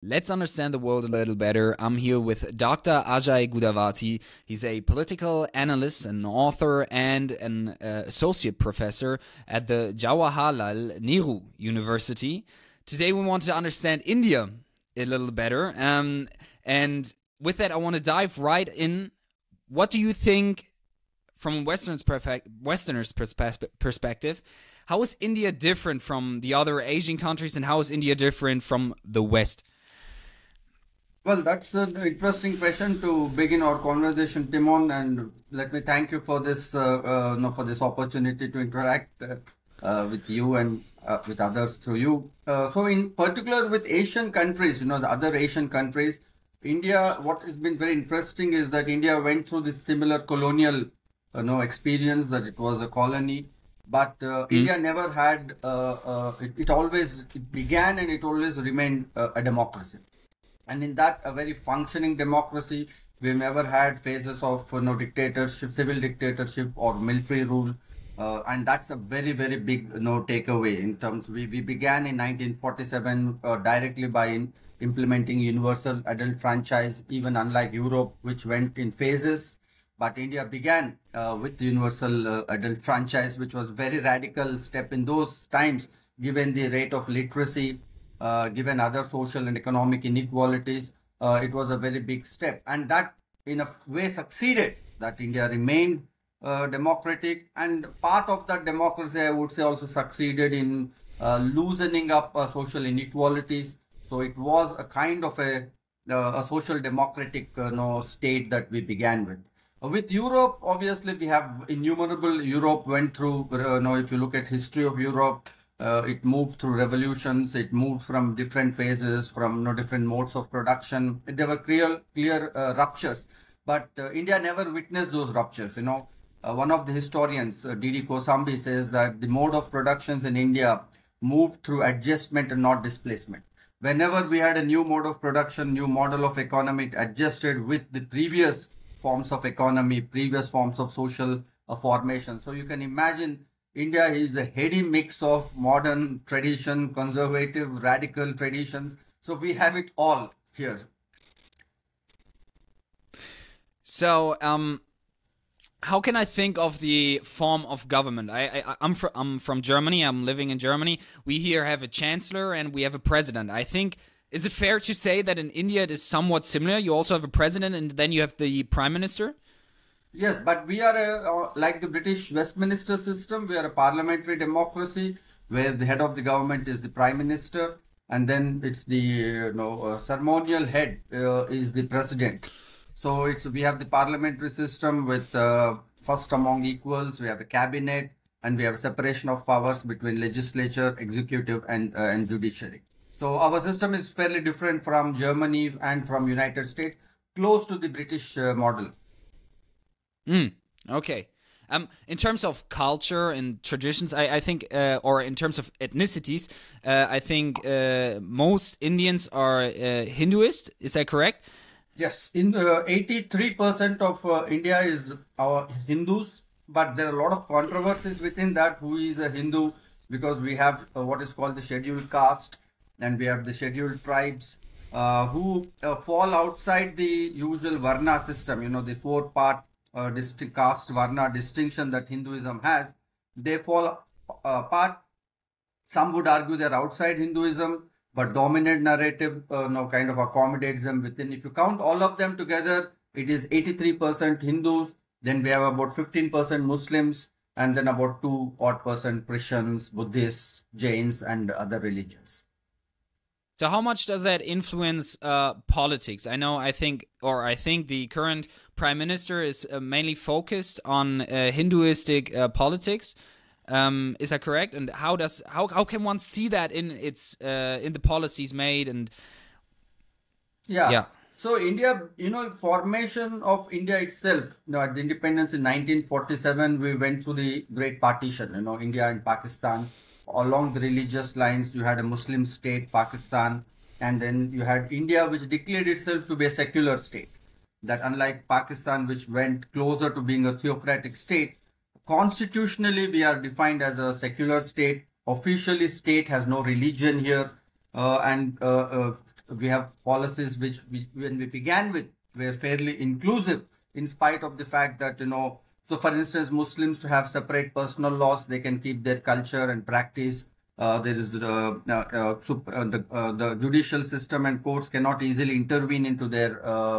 Let's understand the world a little better. I'm here with Dr. Ajay Gudavarthy. He's a political analyst, an author, and an associate professor at the Jawaharlal Nehru University. Today, we want to understand India a little better. And with that, I want to dive right in. What do you think, from a Westerner's perspective, how is India different from the other Asian countries, and how is India different from the West? Well, that's an interesting question to begin our conversation, Timon, and let me thank you for this for this opportunity to interact with you and with others through you. So, in particular, with Asian countries, the other Asian countries, India. What has been very interesting is that India went through this similar colonial, experience, that it was a colony, but India never had. It began and it always remained a democracy. And in that, a very functioning democracy, we've never had phases of dictatorship, civil dictatorship, or military rule. And that's a very, very big takeaway in terms. We began in 1947 directly by implementing universal adult franchise, even unlike Europe, which went in phases. But India began with the universal adult franchise, which was very radical step in those times, given the rate of literacy, given other social and economic inequalities. It was a very big step, and that in a way succeeded, that India remained democratic, and part of that democracy, I would say, also succeeded in loosening up social inequalities. So it was a kind of a social democratic state that we began with. With Europe, obviously, we have innumerable. Europe went through, if you look at history of Europe, it moved through revolutions. It moved from different phases, from different modes of production. There were clear ruptures, but India never witnessed those ruptures. One of the historians, D.D. Kosambi, says that the mode of productions in India moved through adjustment and not displacement. Whenever we had a new mode of production, new model of economy, it adjusted with the previous forms of economy, previous forms of social formation. So you can imagine India is a heady mix of modern tradition, conservative, radical traditions. So we have it all here. So, how can I think of the form of government? I'm from Germany. I'm living in Germany. We here have a chancellor and we have a president. I think, is it fair to say that in India it is somewhat similar? You also have a president and then you have the prime minister? Yes, but we are like the British Westminster system. We are a parliamentary democracy where the head of the government is the prime minister, and then it's the ceremonial head is the president. So we have the parliamentary system with first among equals. We have a cabinet, and we have separation of powers between legislature, executive, and judiciary. So our system is fairly different from Germany and from United States, close to the British model. Okay. In terms of culture and traditions, I think, or in terms of ethnicities, I think most Indians are Hinduist. Is that correct? Yes, in 83% of India is our Hindus, but there are a lot of controversies within that. Who is a Hindu? Because we have what is called the scheduled caste, and we have the scheduled tribes who fall outside the usual Varna system. The four-part caste Varna distinction that Hinduism has. They fall apart. Some would argue they're outside Hinduism, but dominant narrative kind of accommodates them within. If you count all of them together, it is 83% Hindus. Then we have about 15% Muslims, and then about 2% Christians, Buddhists, Jains, and other religions. So how much does that influence politics? I think the current prime minister is mainly focused on Hinduistic politics. Is that correct? And how can one see that in the policies made? And yeah. So India, formation of India itself, at the independence in 1947, we went through the Great Partition. India and Pakistan. Along the religious lines, you had a Muslim state, Pakistan, and then you had India, which declared itself to be a secular state. That, unlike Pakistan, which went closer to being a theocratic state, constitutionally we are defined as a secular state. Officially, state has no religion here, and we have policies which when we began with, were fairly inclusive, in spite of the fact that, so for instance, Muslims have separate personal laws, they can keep their culture and practice. There is the judicial system and courts cannot easily intervene into their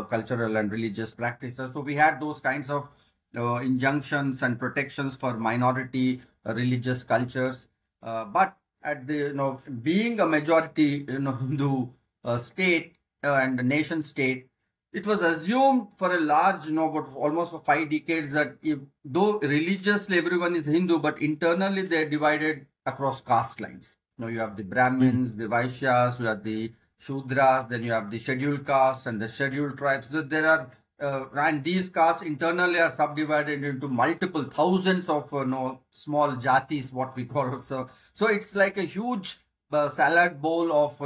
cultural and religious practices. So we had those kinds of injunctions and protections for minority religious cultures. But at the, being a majority, Hindu state and nation state, it was assumed for a large, but almost for 5 decades, that though religiously everyone is Hindu, but internally they're divided across caste lines. You have the Brahmins, the Vaishyas, you have the Shudras, then you have the scheduled castes and the scheduled tribes. So there are, and these castes internally are subdivided into multiple thousands of small jatis, what we call it. So it's like a huge salad bowl of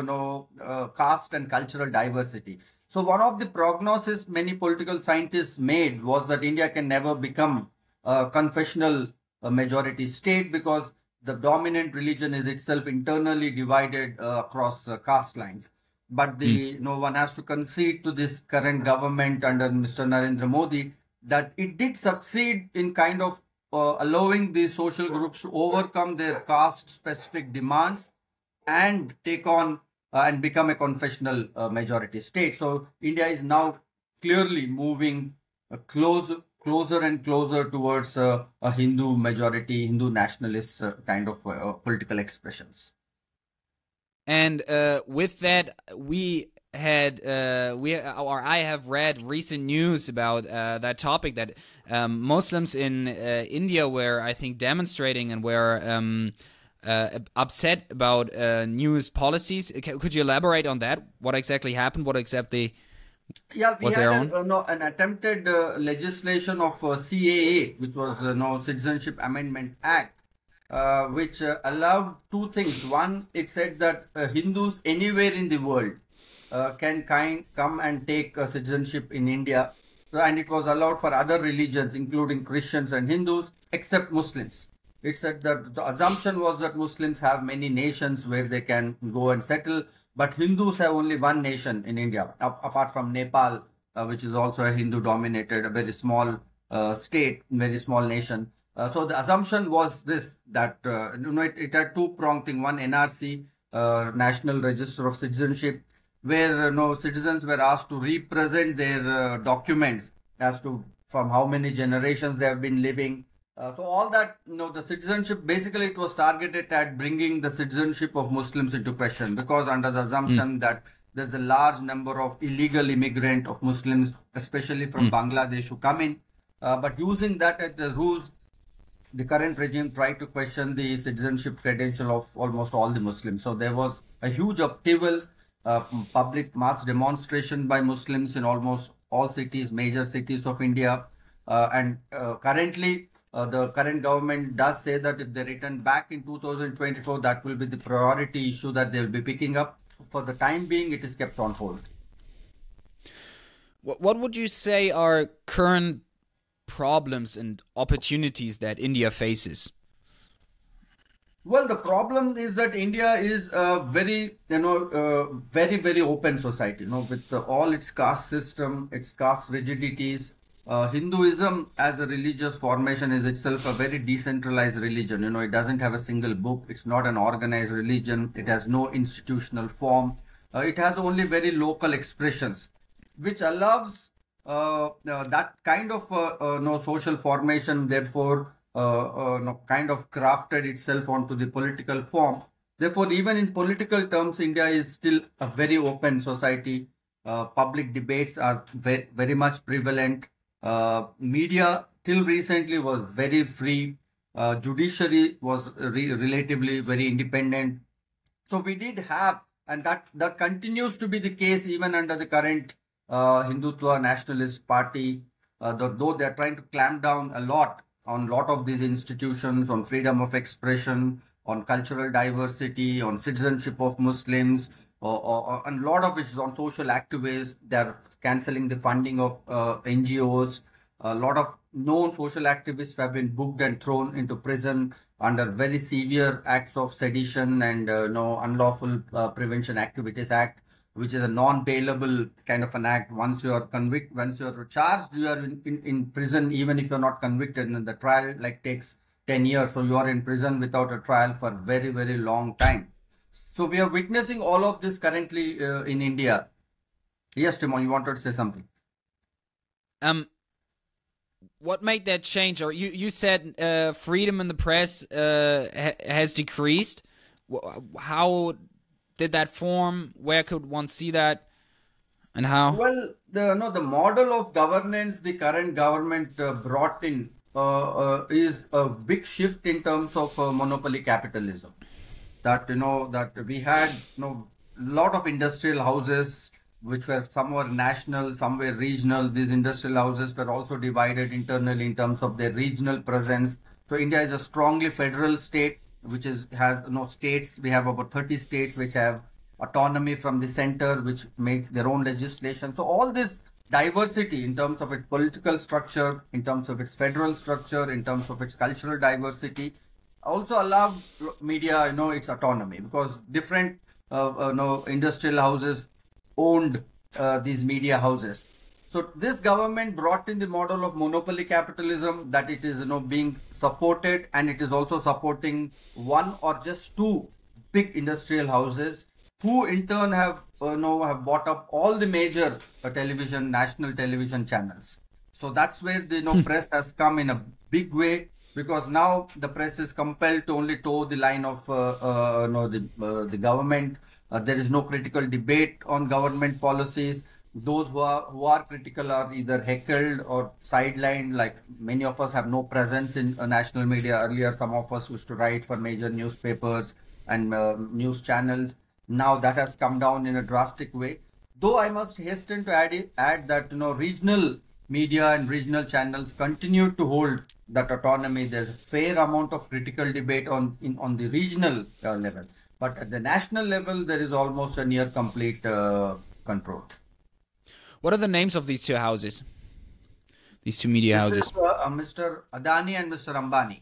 caste and cultural diversity. So one of the prognosis many political scientists made was that India can never become a confessional majority state because the dominant religion is itself internally divided across caste lines. But one has to concede to this current government under Mr. Narendra Modi that it did succeed in kind of allowing these social groups to overcome their caste-specific demands and take on and become a confessional majority state. So India is now clearly moving closer and closer towards a Hindu majority, Hindu nationalist kind of political expressions. And with that, I have read recent news about that topic, that Muslims in India were, I think, demonstrating and were upset about news policies. Could you elaborate on that? What exactly happened? What exactly was there on? An attempted legislation of CAA, which was Citizenship Amendment Act, which allowed two things. One, it said that Hindus anywhere in the world can come and take citizenship in India, and it was allowed for other religions, including Christians and Hindus, except Muslims. It said that the assumption was that Muslims have many nations where they can go and settle, but Hindus have only one nation in India, apart from Nepal, which is also a Hindu-dominated, a very small state, very small nation. So the assumption was this, that it had two-pronged thing. One, NRC, National Register of Citizenship, where citizens were asked to represent their documents as to from how many generations they have been living. So all that, the citizenship, basically it was targeted at bringing the citizenship of Muslims into question, because under the assumption that there's a large number of illegal immigrant of Muslims, especially from Bangladesh, who come in. But using that as the ruse, the current regime tried to question the citizenship credential of almost all the Muslims. So there was a huge upheaval, public mass demonstration by Muslims in almost all cities, major cities of India. And currently, the current government does say that if they return back in 2024, that will be the priority issue that they will be picking up. For the time being, it is kept on hold. What would you say are current problems and opportunities that India faces? Well, the problem is that India is a very, very, very open society, with all its caste system, its caste rigidities. Hinduism as a religious formation is itself a very decentralized religion. It doesn't have a single book. It's not an organized religion. It has no institutional form. It has only very local expressions, which allows that kind of social formation, therefore, kind of crafted itself onto the political form. Therefore, even in political terms, India is still a very open society. Public debates are very much prevalent. Media till recently was very free. Judiciary was relatively very independent. So we did have, and that continues to be the case even under the current Hindutva nationalist party, though they are trying to clamp down a lot on of these institutions, on freedom of expression, on cultural diversity, on citizenship of Muslims, and a lot of it is on social activists. They're cancelling the funding of NGOs. A lot of known social activists have been booked and thrown into prison under very severe acts of sedition and Unlawful Prevention Activities Act. which is a non-bailable kind of an act. Once you are convicted, once you are charged, you are in prison, even if you're not convicted. And the trial like takes 10 years. So you are in prison without a trial for very, very long time. So we are witnessing all of this currently in India. Yes, Timon, you wanted to say something. What made that change? Or you said freedom in the press has decreased. How did that form? Where could one see that, and how? Well, the model of governance the current government brought in is a big shift in terms of monopoly capitalism. That that we had lot of industrial houses which were some were national, some were regional. These industrial houses were also divided internally in terms of their regional presence. So India is a strongly federal state which has states. We have about 30 states which have autonomy from the center, which make their own legislation. So all this diversity in terms of its political structure, in terms of its federal structure, in terms of its cultural diversity, also allowed media, its autonomy, because different, industrial houses owned these media houses. So this government brought in the model of monopoly capitalism, that it is, being supported, and it is also supporting one or just two big industrial houses, who in turn have, have bought up all the major national television channels. So that's where the press has come in a big way, because now the press is compelled to only toe the line of the government. There is no critical debate on government policies. Those who are critical are either heckled or sidelined. Like many of us have no presence in national media. Earlier, some of us used to write for major newspapers and news channels. Now that has come down in a drastic way. Though I must hasten to add that regional media and regional channels continue to hold that autonomy. There's a fair amount of critical debate on the regional level, but at the national level, there is almost a near complete control. What are the names of these two houses? These two media houses? Mr. Adani and Mr. Ambani.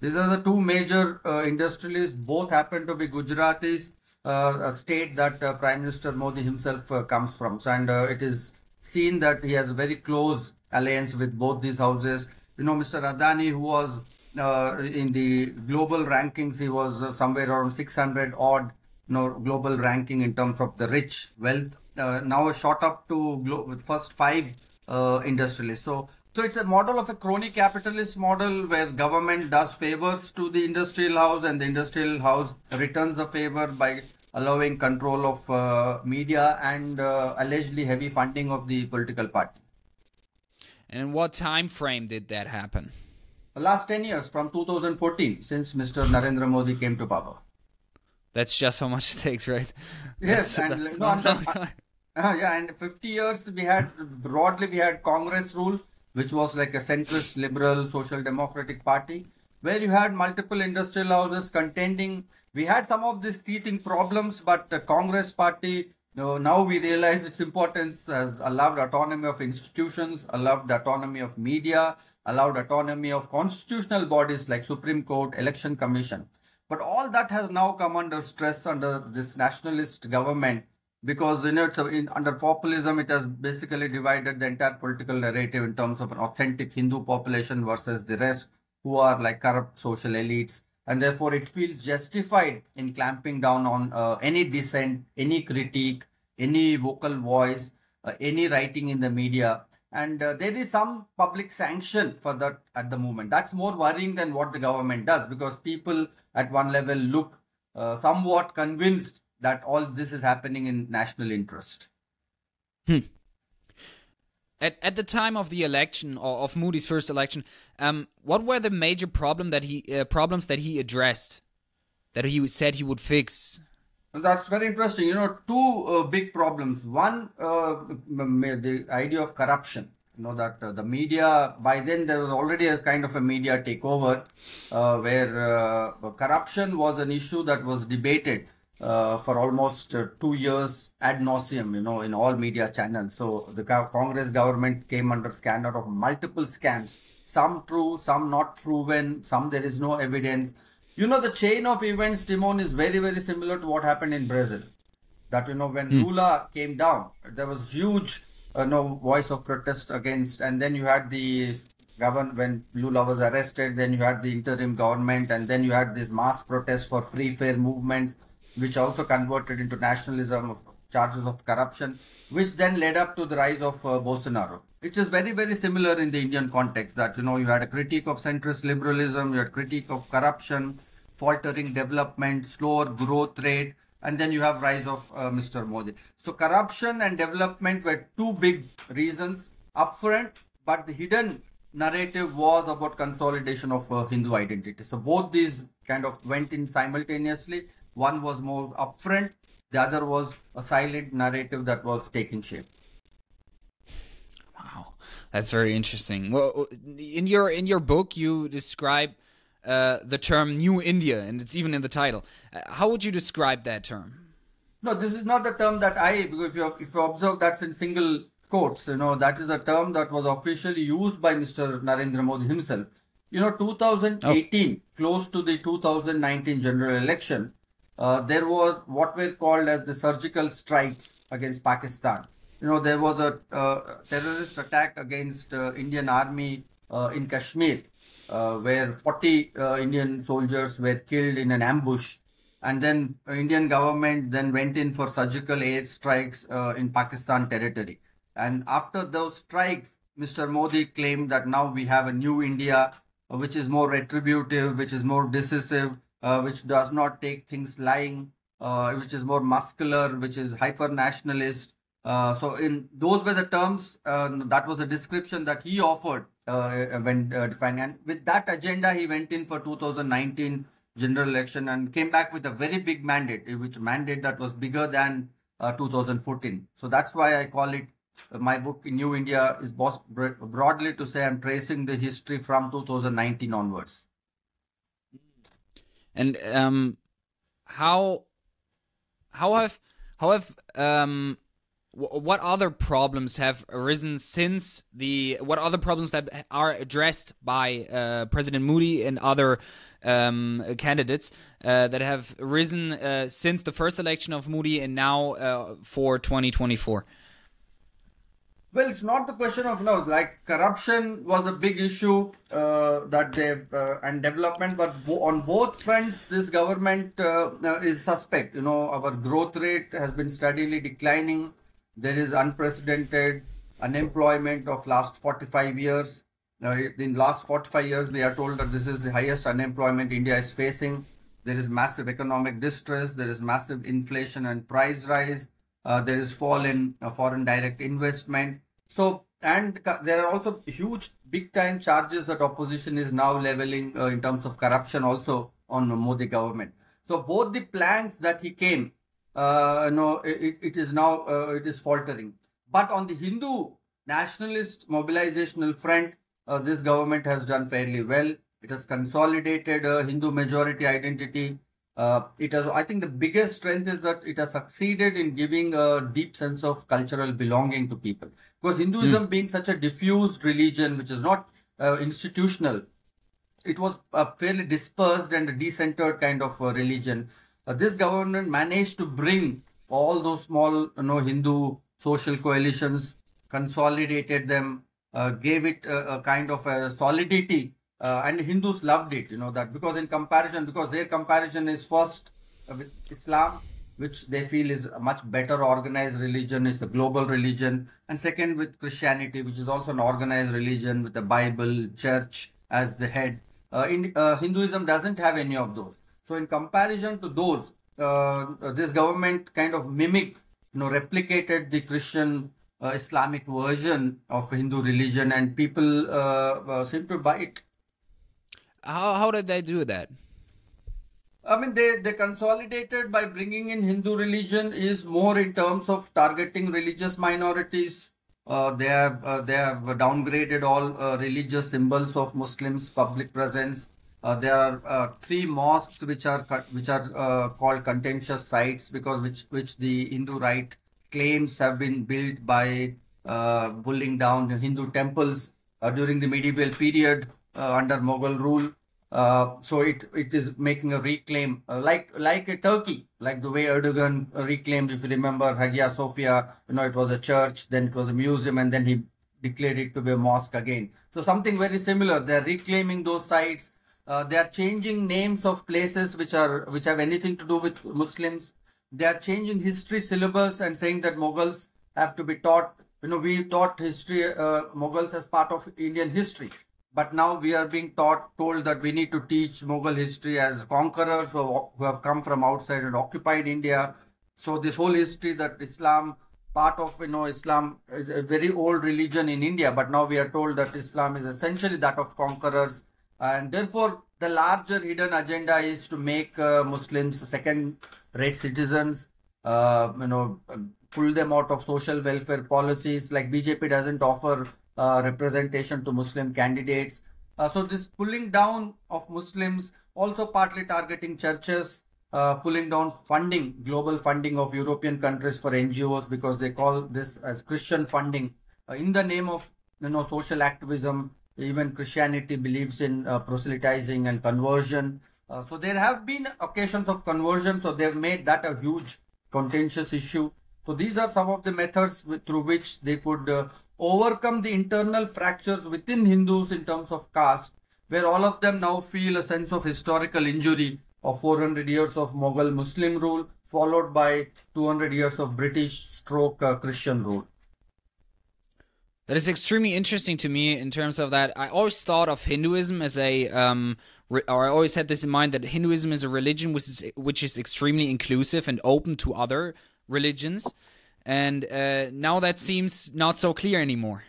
These are the two major industrialists. Both happen to be Gujaratis, a state that Prime Minister Modi himself comes from. So, and it is seen that he has a very close alliance with both these houses. Mr. Adani, who was in the global rankings, he was somewhere around 600 odd, global ranking in terms of the rich wealth. Now shot up to first five industrialists. So it's a model of a crony capitalist model, where government does favors to the industrial house, and the industrial house returns the favor by allowing control of media and allegedly heavy funding of the political party. And in what time frame did that happen? The last 10 years, from 2014, since Mr. Narendra Modi came to power. That's just how much it takes, right? Yes, and 50 years we had Congress rule, which was like a centrist, liberal, social democratic party, where you had multiple industrial houses contending. We had some of these teething problems, but the Congress party, now we realize its importance, has allowed autonomy of institutions, allowed autonomy of media, allowed autonomy of constitutional bodies like Supreme Court, Election Commission. But all that has now come under stress under this nationalist government, because under populism, it has basically divided the entire political narrative in terms of an authentic Hindu population versus the rest, who are like corrupt social elites. And therefore, it feels justified in clamping down on any dissent, any critique, any vocal voice, any writing in the media. And there is some public sanction for that at the moment. That's more worrying than what the government does, because people at one level look somewhat convinced that all this is happening in national interest. At the time of the election, or of Modi's first election, what were the major problems that he addressed, that he said he would fix? That's very interesting. Two big problems. One, the idea of corruption. That the media, by then there was already a kind of a media takeover, where corruption was an issue that was debated for almost 2 years ad nauseum, in all media channels. So the Congress government came under scandal of multiple scams, some true, some not proven, some there is no evidence. The chain of events, Timon, is very, very similar to what happened in Brazil. that, when Lula came down, there was huge, voice of protest against, and then you had the when Lula was arrested, then you had the interim government, and then you had this mass protest for free, fair movements, which also converted into nationalism, charges of corruption, which then led up to the rise of Bolsonaro. Which is very, very similar in the Indian context that, you had a critique of centrist liberalism, you had critique of corruption, faltering development, slower growth rate, and then you have rise of Mr. Modi. So corruption and development were two big reasons upfront, but the hidden narrative was about consolidation of Hindu identity. So both these kind of went in simultaneously. One was more upfront, the other was a silent narrative that was taking shape. Wow, that's very interesting. Well, in your book, you describe the term New India, and it's even in the title. How would you describe that term? No, this is not the term that because if you observe, that's in single quotes, that is a term that was officially used by Mr. Narendra Modi himself. 2018, close to the 2019 general election, there was what were called as the surgical strikes against Pakistan. There was a terrorist attack against Indian army in Kashmir, where 40 Indian soldiers were killed in an ambush. And then Indian government then went in for surgical air strikes in Pakistan territory. And after those strikes, Mr. Modi claimed that now we have a new India, which is more retributive, which is more decisive, which does not take things lying, which is more muscular, which is hyper-nationalist. So those were the terms, that was a description that he offered when defining. And with that agenda, he went in for 2019 general election and came back with a very big mandate, mandate that was bigger than 2014. So that's why I call it, my book in New India is broadly to say I'm tracing the history from 2019 onwards. And how have what other problems have arisen since what other problems that are addressed by President Modi and other candidates that have risen since the first election of Modi and now for 2024? Well, it's not the question of like corruption was a big issue that they've and development, but on both fronts, this government is suspect. Our growth rate has been steadily declining. There is unprecedented unemployment of last 45 years. In last 45 years, we are told that this is the highest unemployment India is facing. There is massive economic distress. There is massive inflation and price rise. There is fall in foreign direct investment. So, and there are also huge, big time charges that opposition is now leveling in terms of corruption also on the Modi government. So both the plans that he came, it is now, it is faltering. But on the Hindu nationalist mobilizational front, this government has done fairly well. It has consolidated a Hindu majority identity. It has, I think the biggest strength is that it has succeeded in giving a deep sense of cultural belonging to people. Because Hinduism being such a diffused religion, which is not institutional, it was a fairly dispersed and a decentered kind of religion. This government managed to bring all those small, Hindu social coalitions, consolidated them, gave it a kind of a solidity. And Hindus loved it, that because their comparison is first with Islam, which they feel is a much better organized religion, it's a global religion, and second with Christianity, which is also an organized religion with the Bible, church as the head. Hinduism doesn't have any of those. So in comparison to those, this government kind of mimicked, replicated the Christian Islamic version of Hindu religion, and people seem to buy it. How did they do that? I mean, they consolidated by bringing in Hindu religion is more in terms of targeting religious minorities. They have downgraded all religious symbols of Muslims' public presence. There are 3 mosques which are called contentious sites because which the Hindu right claims have been built by pulling down the Hindu temples during the medieval period under Mughal rule. So it is making a reclaim, like a Turkey, like the way Erdogan reclaimed, if you remember, Hagia Sophia. It was a church, then it was a museum, and then he declared it to be a mosque again. So something very similar. They're reclaiming those sites. They are changing names of places which have anything to do with Muslims. They are changing history syllabus and saying that Mughals have to be taught. We taught history, Mughals as part of Indian history. But now we are being told that we need to teach Mughal history as conquerors who have come from outside and occupied India. So this whole history that Islam, part of, Islam is a very old religion in India, but now we are told that Islam is essentially that of conquerors. And therefore, the larger hidden agenda is to make Muslims second-rate citizens, pull them out of social welfare policies. Like BJP doesn't offer representation to Muslim candidates. So this pulling down of Muslims, also partly targeting churches, pulling down funding, global funding of European countries for NGOs, because they call this as Christian funding in the name of social activism. Even Christianity believes in proselytizing and conversion. So there have been occasions of conversion, so they've made that a huge contentious issue. So these are some of the methods through which they could overcome the internal fractures within Hindus in terms of caste, where all of them now feel a sense of historical injury of 400 years of Mughal Muslim rule, followed by 200 years of British stroke Christian rule. That is extremely interesting to me in terms of that. I always thought of Hinduism as or I always had this in mind, that Hinduism is a religion which is extremely inclusive and open to other religions. And now that seems not so clear anymore.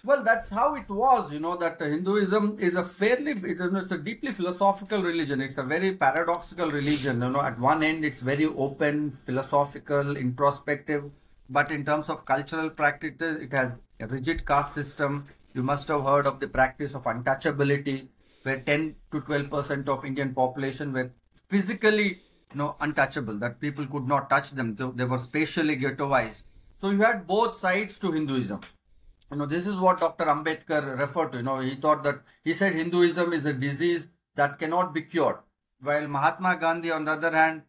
Well, that's how it was, that Hinduism is it's a deeply philosophical religion. It's a very paradoxical religion. At one end, it's very open, philosophical, introspective. But in terms of cultural practices, it has a rigid caste system. You must have heard of the practice of untouchability, where 10 to 12% of Indian population were physically untouchable, that people could not touch them. They were spatially ghettoized. So you had both sides to Hinduism. This is what Dr. Ambedkar referred to. He said Hinduism is a disease that cannot be cured, while Mahatma Gandhi, on the other hand,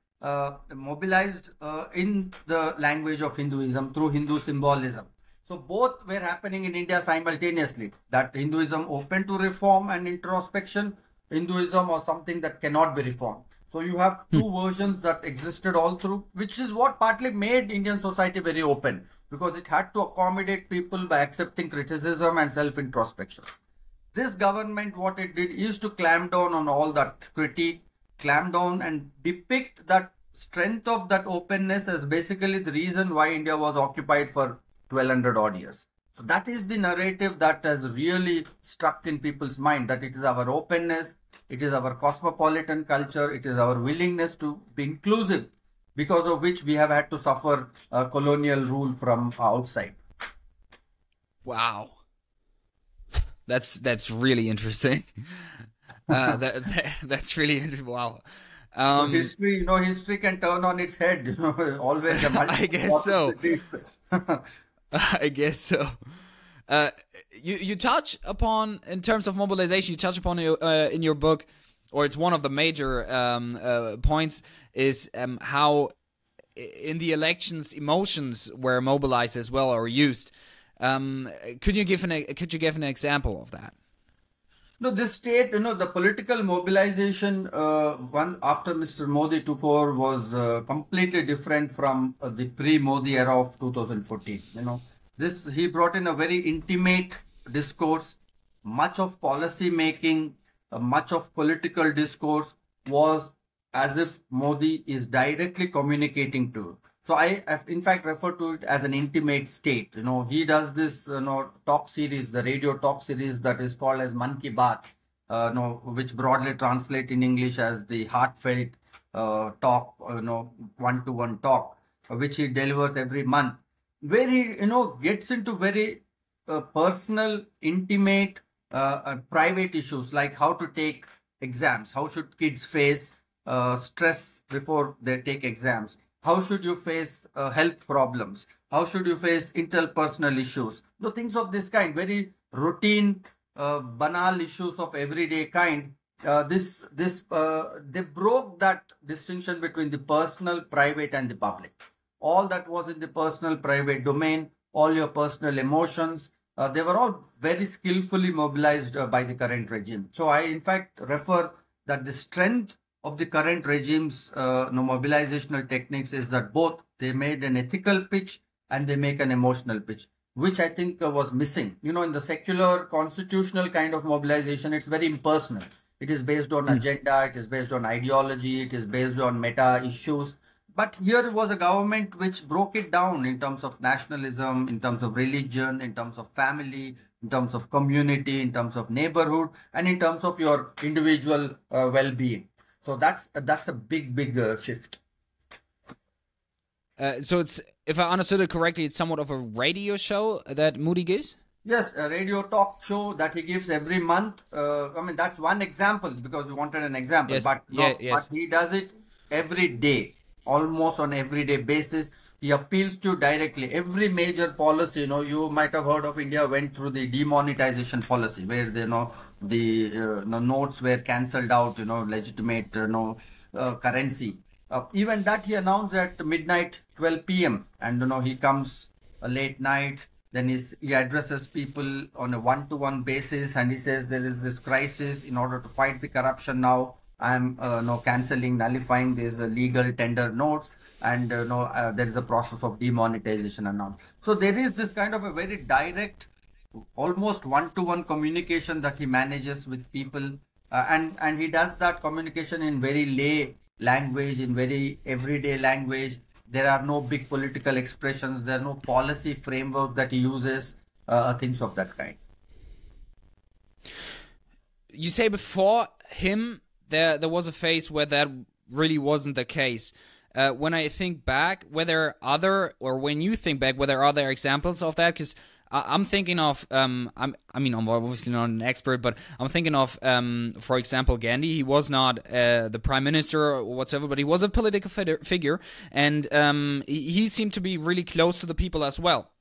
mobilized in the language of Hinduism through Hindu symbolism. So both were happening in India simultaneously. That Hinduism open to reform and introspection, Hinduism was something that cannot be reformed. So you have two versions that existed all through, which is what partly made Indian society very open, because it had to accommodate people by accepting criticism and self-introspection. This government, what it did is to clamp down on all that critique, clamp down and depict that strength of that openness as basically the reason why India was occupied for 1200 odd years. So that is the narrative that has really stuck in people's mind, that it is our openness, it is our cosmopolitan culture, it is our willingness to be inclusive, because of which we have had to suffer colonial rule from outside. Wow. That's really interesting. That's really interesting. Wow. So history can turn on its head. Always. I guess so. I guess so. You touch upon, in terms of mobilization, you touch upon in your book, or it's one of the major points, is how in the elections emotions were mobilized as well, or used. Could you give an example of that? No, this state, the political mobilization one after Mr. Modi took over was completely different from the pre-Modi era of 2014. He brought in a very intimate discourse. Much of policy making, much of political discourse was as if Modi is directly communicating to. So I in fact refer to it as an intimate state. He does this talk series, the radio talk series that is called as Man Ki Baat, which broadly translate in English as the heartfelt talk, one-to-one talk, which he delivers every month, where he gets into very personal, intimate, private issues like how to take exams, how should kids face stress before they take exams. How should you face health problems? How should you face interpersonal issues? Things of this kind, very routine, banal issues of everyday kind, they broke that distinction between the personal, private, and the public. All that was in the personal, private domain, all your personal emotions, they were all very skillfully mobilized by the current regime. So I, in fact, refer that the strength of the current regime's mobilizational techniques is that both they made an ethical pitch and they make an emotional pitch, which I think was missing. In the secular constitutional kind of mobilization, it's very impersonal. It is based on agenda, it is based on ideology, it is based on meta issues. But here was a government which broke it down in terms of nationalism, in terms of religion, in terms of family, in terms of community, in terms of neighborhood, and in terms of your individual well-being. So that's a big shift. So it's, if I understood it correctly, it's somewhat of a radio show that Moody gives? Yes, a radio talk show that he gives every month. I mean, that's one example because we wanted an example. Yes. But he does it every day, almost on everyday basis. He appeals to directly every major policy. You might have heard of India went through the demonetization policy where the notes were cancelled out. Legitimate currency. Even that he announced at midnight, 12 p.m. and he comes late night. Then he addresses people on a one-to-one basis, and he says there is this crisis. In order to fight the corruption now, I'm cancelling, nullifying these legal tender notes, and there is a process of demonetization announced. So there is this kind of a very direct, almost one-to-one communication that he manages with people, and he does that communication in very lay language, in very everyday language. There are no big political expressions. There are no policy framework that he uses, things of that kind. You say before him, there was a phase where that really wasn't the case. When I think back, when you think back, were there other examples of that? Because I'm thinking of, I'm obviously not an expert, but I'm thinking of, for example, Gandhi. He was not the prime minister or whatever, but he was a political figure, and he seemed to be really close to the people as well.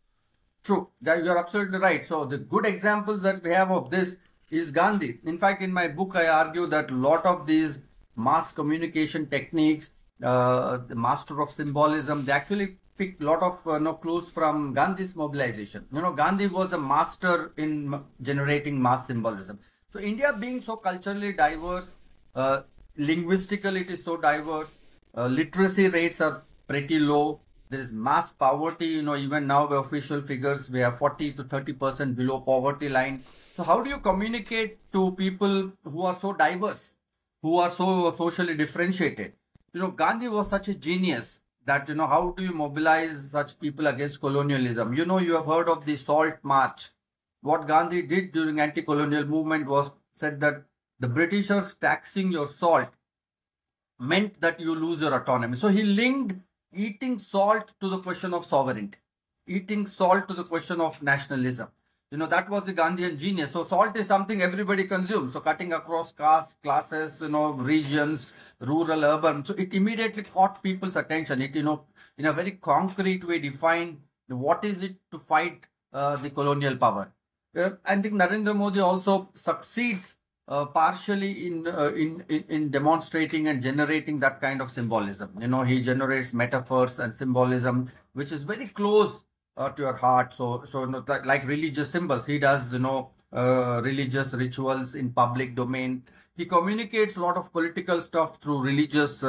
True, you're absolutely right. So the good examples that we have of this is Gandhi. In fact, in my book, I argue that a lot of these mass communication techniques, the master of symbolism, they actually picked a lot of clues from Gandhi's mobilization. Gandhi was a master in generating mass symbolism. So India being so culturally diverse, linguistically it is so diverse, literacy rates are pretty low. There is mass poverty. Even now the official figures, we have 40 to 30% below poverty line. So how do you communicate to people who are so diverse, who are so socially differentiated? Gandhi was such a genius that, how do you mobilize such people against colonialism? You have heard of the Salt March. What Gandhi did during anti-colonial movement was said that the Britishers taxing your salt meant that you lose your autonomy. So he linked eating salt to the question of sovereignty, eating salt to the question of nationalism. That was the Gandhian genius. So salt is something everybody consumes. So cutting across castes, classes, regions, rural, urban. So it immediately caught people's attention. It, in a very concrete way defined what is it to fight the colonial power. I think Narendra Modi also succeeds partially in demonstrating and generating that kind of symbolism. He generates metaphors and symbolism, which is very close to your heart. So like religious symbols, he does religious rituals in public domain. He communicates a lot of political stuff through religious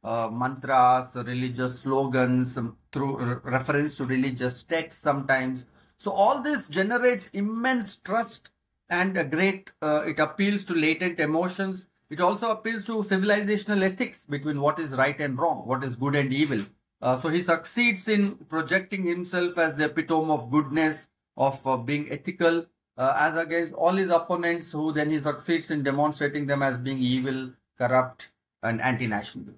mantras, religious slogans, through reference to religious texts sometimes. So all this generates immense trust and it appeals to latent emotions. It also appeals to civilizational ethics between what is right and wrong, what is good and evil. So he succeeds in projecting himself as the epitome of goodness, of being ethical, as against all his opponents, who then he succeeds in demonstrating them as being evil, corrupt, and anti-national.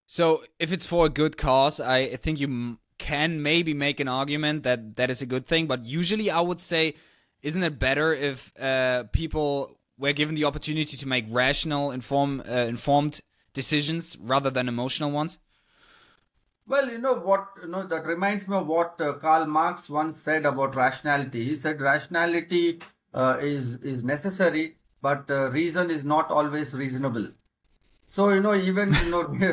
So if it's for a good cause, I think you can maybe make an argument that that is a good thing. But usually I would say, isn't it better if people were given the opportunity to make rational, informed decisions rather than emotional ones? Well, that reminds me of what Karl Marx once said about rationality. He said rationality is necessary, but reason is not always reasonable. So, even,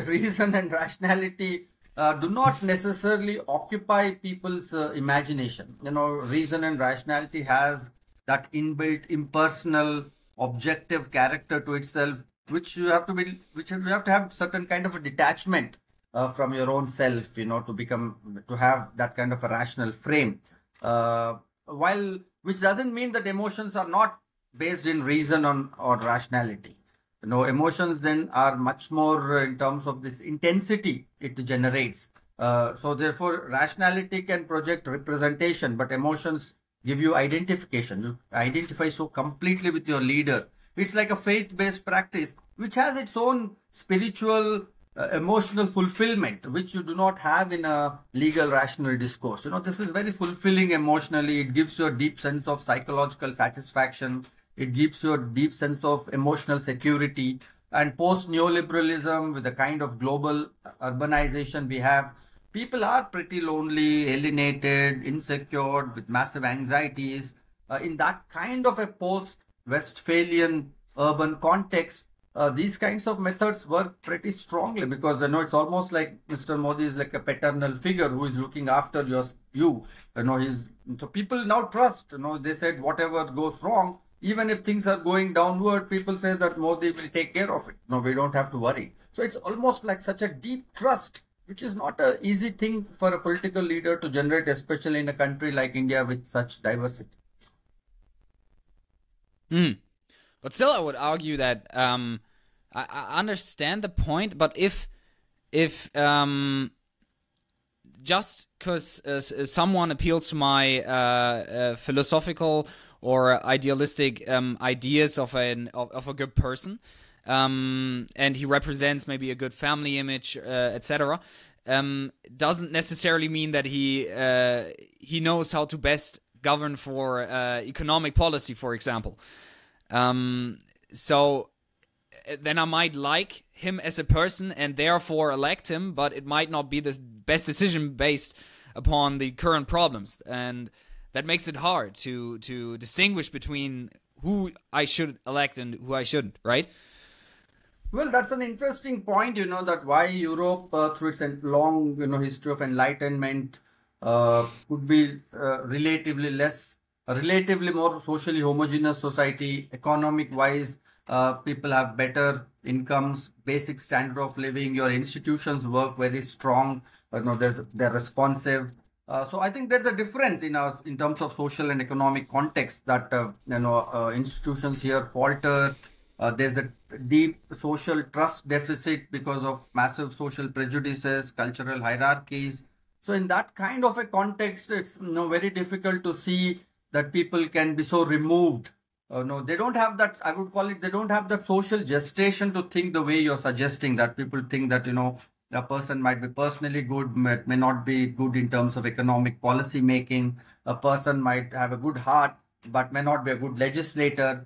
reason and rationality do not necessarily occupy people's imagination. Reason and rationality has that inbuilt impersonal, objective character to itself, which you have to have certain kind of a detachment from your own self, to have that kind of a rational frame. While which doesn't mean that emotions are not based in reason or rationality. Emotions then are much more in terms of this intensity it generates. So therefore, rationality can project representation, but emotions give you identification. You identify so completely with your leader. It's like a faith-based practice, which has its own spiritual, emotional fulfillment, which you do not have in a legal, rational discourse. This is very fulfilling emotionally. It gives you a deep sense of psychological satisfaction. It gives you a deep sense of emotional security. And post neoliberalism, with the kind of global urbanization we have, people are pretty lonely, alienated, insecure, with massive anxieties. In that kind of a post Westphalian urban context, these kinds of methods work pretty strongly, because it's almost like Mr. Modi is like a paternal figure who is looking after you. He's so people now trust. They said whatever goes wrong, even if things are going downward, people say that Modi will take care of it. No, we don't have to worry. So it's almost like such a deep trust, which is not an easy thing for a political leader to generate, especially in a country like India with such diversity. But still, I would argue that I understand the point. But if just because someone appeals to my philosophical or idealistic ideas of a good person, and he represents maybe a good family image, etc., doesn't necessarily mean that he knows how to best govern for economic policy, for example. So then I might like him as a person and therefore elect him, but it might not be the best decision based upon the current problems, and that makes it hard to distinguish between who I should elect and who I shouldn't, right? Well, that's an interesting point, that why Europe, through its long, history of enlightenment, could be relatively more socially homogeneous society. Economic-wise, people have better incomes, basic standard of living. Your institutions work very strong. They're responsive. So I think there's a difference in terms of social and economic context, that institutions here falter. There's a deep social trust deficit because of massive social prejudices, cultural hierarchies. So in that kind of a context, it's very difficult to see that people can be so removed. No, they don't have that, I would call it, they don't have that social gestation to think the way you're suggesting, that people think that, a person might be personally good, may not be good in terms of economic policy making. A person might have a good heart, but may not be a good legislator.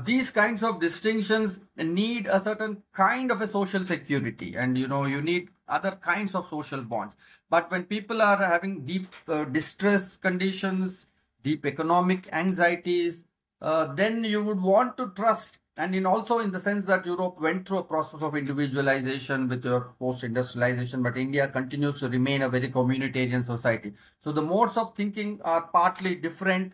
These kinds of distinctions need a certain kind of a social security, and you need other kinds of social bonds. But when people are having deep distress conditions, deep economic anxieties, then you would want to trust. And also in the sense that Europe went through a process of individualization with your post-industrialization, but India continues to remain a very communitarian society. So the modes of thinking are partly different.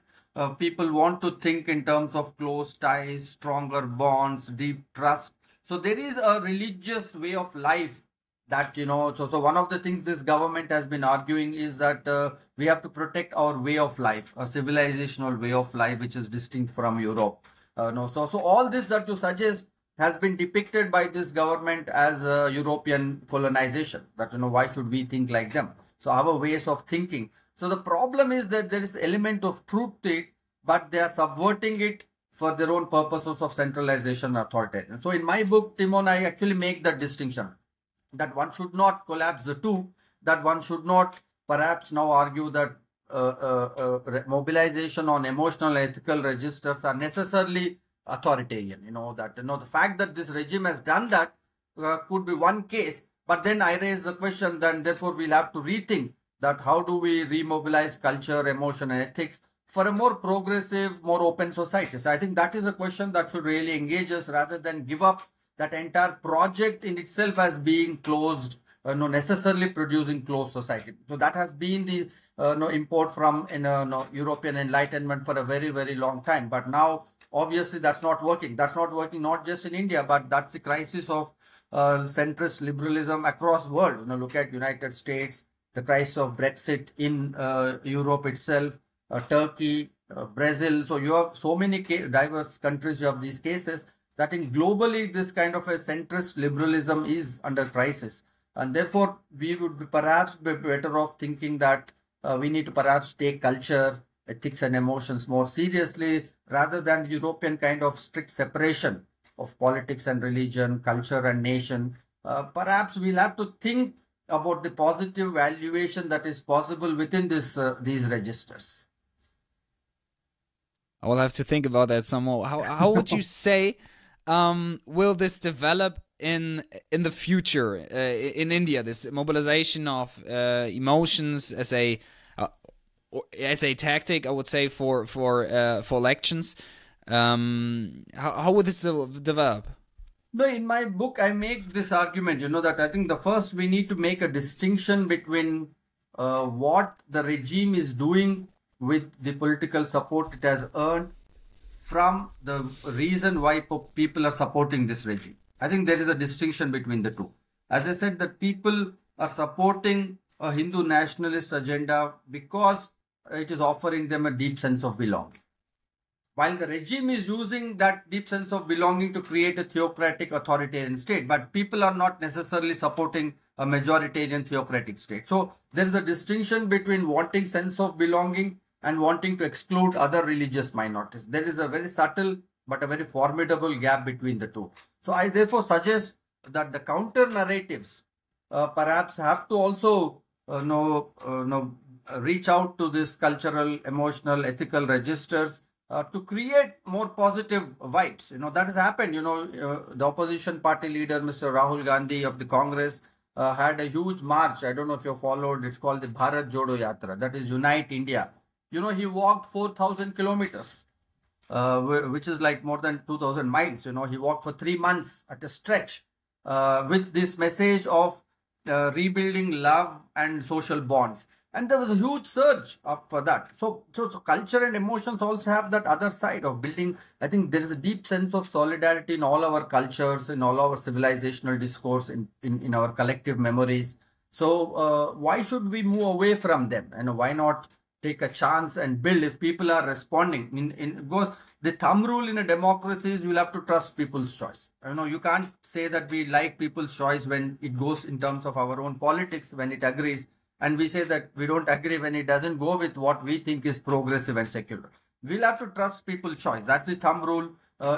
People want to think in terms of close ties, stronger bonds, deep trust. So there is a religious way of life that, so one of the things this government has been arguing is that we have to protect our way of life, a civilizational way of life, which is distinct from Europe. So all this that you suggest has been depicted by this government as European colonization, that, why should we think like them? So our ways of thinking. So the problem is that there is element of truth to it, but they are subverting it for their own purposes of centralization and authoritarian. So in my book, Timon, I actually make that distinction, that one should not collapse the two, that one should not perhaps now argue that mobilization on emotional ethical registers are necessarily authoritarian. The fact that this regime has done that could be one case, but then I raise the question, then therefore we'll have to rethink that how do we remobilize culture, emotion and ethics for a more progressive, more open society? So I think that is a question that should really engage us rather than give up that entire project in itself as being closed, no necessarily producing closed society. So that has been the no import from no, European Enlightenment for a very, very long time. But now, obviously, that's not working. That's not working not just in India, but that's the crisis of centrist liberalism across the world. Look at United States, the crisis of Brexit in Europe itself, Turkey, Brazil. So you have so many diverse countries. You have these cases that in globally this kind of a centrist liberalism is under crisis, and therefore we would be perhaps be better off thinking that we need to perhaps take culture, ethics, and emotions more seriously rather than European kind of strict separation of politics and religion, culture and nation. Perhaps we'll have to think about the positive valuation that is possible within these registers. I will have to think about that some more. How would you say will this develop in the future in India? This mobilization of emotions as a tactic, I would say, for elections. How would this develop? No, in my book, I make this argument, that I think the first we need to make a distinction between what the regime is doing with the political support it has earned from the reason why people are supporting this regime. I think there is a distinction between the two. As I said, that people are supporting a Hindu nationalist agenda because it is offering them a deep sense of belonging. While the regime is using that deep sense of belonging to create a theocratic authoritarian state, but people are not necessarily supporting a majoritarian theocratic state. So there is a distinction between wanting sense of belonging and wanting to exclude other religious minorities. There is a very subtle but a very formidable gap between the two. So I therefore suggest that the counter narratives perhaps have to also reach out to this cultural, emotional, ethical registers to create more positive vibes. That has happened. The opposition party leader, Mr. Rahul Gandhi of the Congress, had a huge march. I don't know if you followed. It's called the Bharat Jodo Yatra. That is Unite India. He walked 4,000 kilometers, which is like more than 2,000 miles. He walked for 3 months at a stretch with this message of rebuilding love and social bonds. And there was a huge surge for that. So culture and emotions also have that other side of building. I think there is a deep sense of solidarity in all our cultures, in all our civilizational discourse, in our collective memories. So why should we move away from them? And why not take a chance and build if people are responding? Because the thumb rule in a democracy is you'll have to trust people's choice. You can't say that we like people's choice when it goes in terms of our own politics, when it agrees. And we say that we don't agree when it doesn't go with what we think is progressive and secular. We'll have to trust people's choice. That's the thumb rule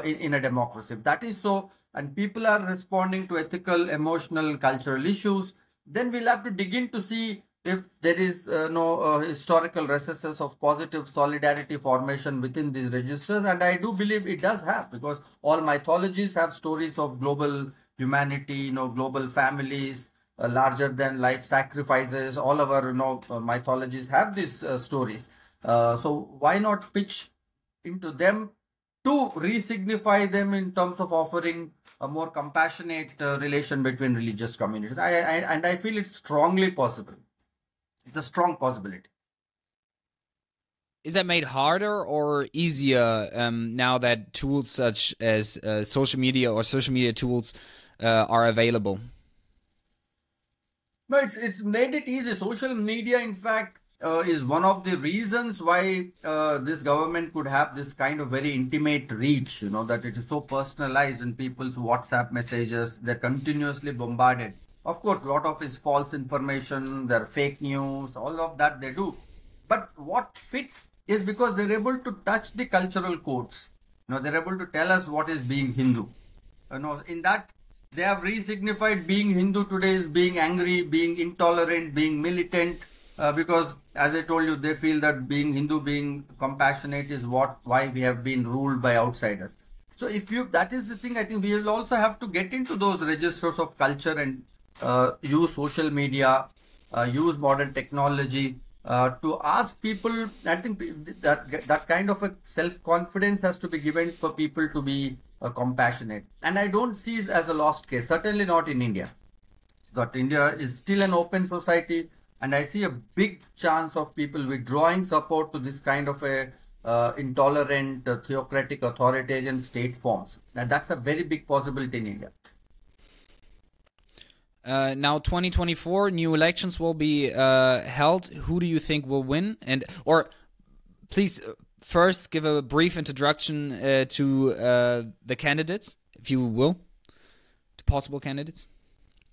in a democracy. If that is so, and people are responding to ethical, emotional, cultural issues, then we'll have to dig in to see if there is no historical recesses of positive solidarity formation within these registers. And I do believe it does have, because all mythologies have stories of global humanity, global families, larger than life sacrifices. All our mythologies have these stories. So why not pitch into them to re-signify them in terms of offering a more compassionate relation between religious communities? And I feel it's strongly possible. It's a strong possibility. Is that made harder or easier now that tools such as social media or social media tools are available? No, it's made it easy. Social media, in fact, is one of the reasons why this government could have this kind of very intimate reach, that it is so personalized in people's WhatsApp messages. They're continuously bombarded. Of course, a lot of is false information, they're fake news, all of that they do. But what fits is because they're able to touch the cultural codes. They're able to tell us what is being Hindu. In that, they have re-signified being Hindu today is being angry, being intolerant, being militant, because as I told you, they feel that being Hindu, being compassionate is why we have been ruled by outsiders. So that is the thing, I think we will also have to get into those registers of culture and use social media, use modern technology to ask people. I think that kind of a self-confidence has to be given for people to be compassionate. And I don't see it as a lost case, certainly not in India. But India is still an open society, and I see a big chance of people withdrawing support to this kind of a intolerant, theocratic, authoritarian state forms. And that's a very big possibility in India. Now 2024 new elections will be held. Who do you think will win? Or please first give a brief introduction to the candidates, if you will, to possible candidates.